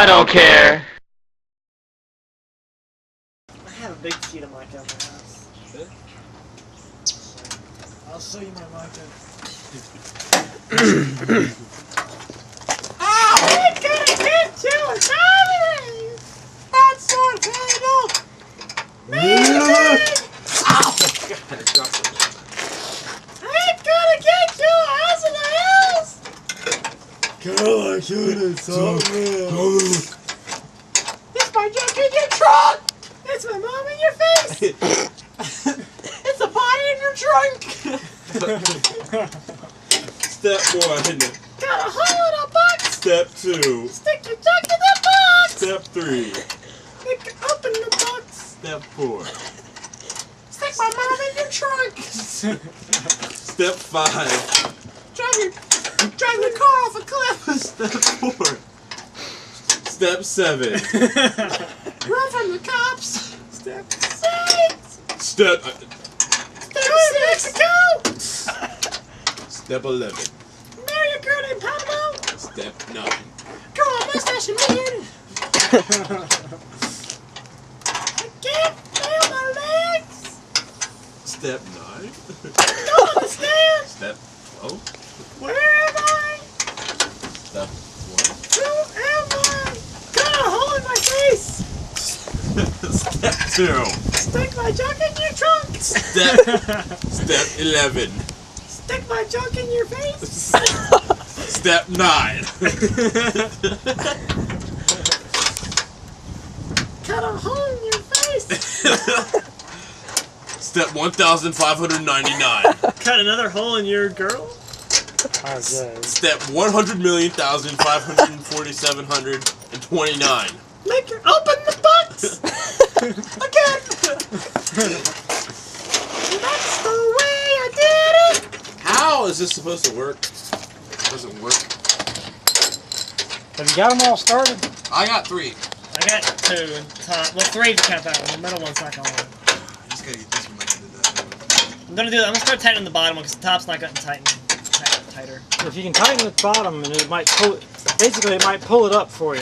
I don't care. I have a big sheet of mic at my house. Really? I'll show you my mic. Oh, we're gonna get you a family! That's so terrible! Oh, God, I dropped it. I'm gonna get you a house in the hills! Girl, I killed it so real. It's my junk in your trunk! It's my mom in your face! It's a body in your trunk! Step 1. Got a hole in a box! Step 2. Stick your junk in the box! Step 3. Open the box! Step 4. Stick my mom in your trunk! Step 5. Drive your car off a cliff! Step 4. Step 7. Run from the cops! Step 6! Step Mexico! Step 11. Marry a girl named Pablo! Step 9. Grow a mustache and beard! I can't feel my legs! Step 9. Don't understand! Step 12. Where am I? Step 1. Who am I? Got a hole in my face! Step 2. Stick my junk in your trunk! Step 11. Stick my junk in your face! Step 9. Cut a hole in your face! Step 1599. Cut another hole in your girl? Step 100,547,729. Make her open the box! Again! That's the way I did it! How is this supposed to work? It doesn't work. Have you got them all started? I got 3. I got 2 in top. Well, 3 if you count that one. The middle one's not going on. I just gotta get this one like I did that. I'm gonna do that. I'm gonna start tightening the bottom one because the top's not getting tighter. If you can tighten the bottom, and it might pull it. Basically, it might pull it up for you.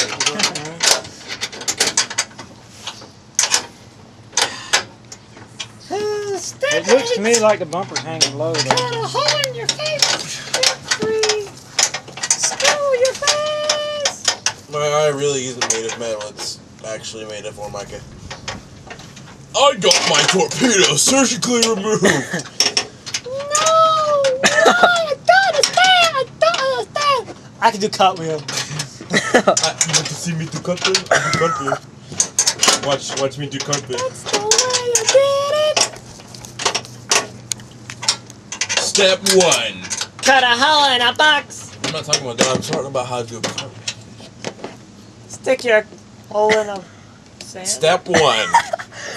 It looks to me like the bumper's hanging low. Cut a hole in your face! Step 3! Screw your face! My eye really isn't made of metal, it's actually made of Formica. I got my torpedo surgically removed! No! I don't understand! I don't understand! I can do cartwheel. You want to see me do cartwheel? I do cartwheel. Watch me do cartwheel. That's the way I did it! Step 1. Cut a hole in a box. I'm not talking about that, I'm talking about how to do a cartwheel. Stick your hole in a sand. Step 1.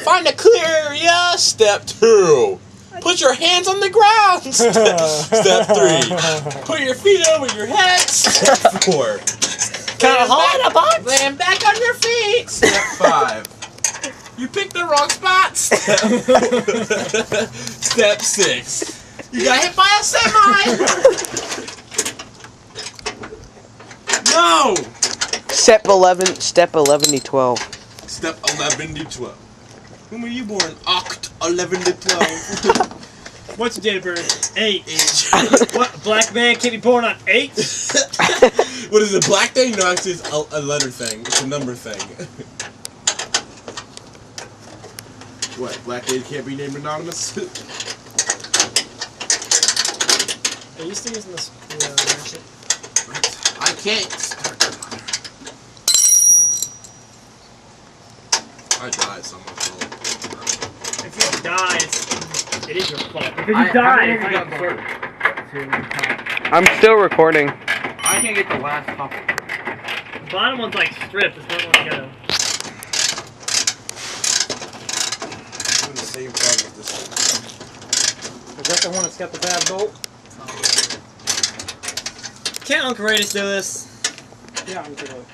Find a clear area. Step 2. Put your hands on the ground. Step 3. Put your feet over your head. Step 4. Cut a hole in a box. Land back on your feet. Step 5. You picked the wrong spot. Step 6. You got hit by a semi. No. Step 11 to 12. Step 11 to 12. When were you born? Oct 11 to 12. What's your date of birth? 8. What? Black man can't be born on 8? What is it? Black thing? No, actually, it's a letter thing. It's a number thing. What? Black lady can't be named anonymous? Are you still using this ratchet? I can't start the fire. I died, so I'm gonna fall. If you die, it is your fault. If you die, it's not your fault. I'm still recording. I can't get the last couple. The bottom one's like stripped. It's not one to go. I'm doing the same problem with this one. Is that the one that's got the bad bolt? Can't Uncle Radius do this? Yeah, I'm gonna.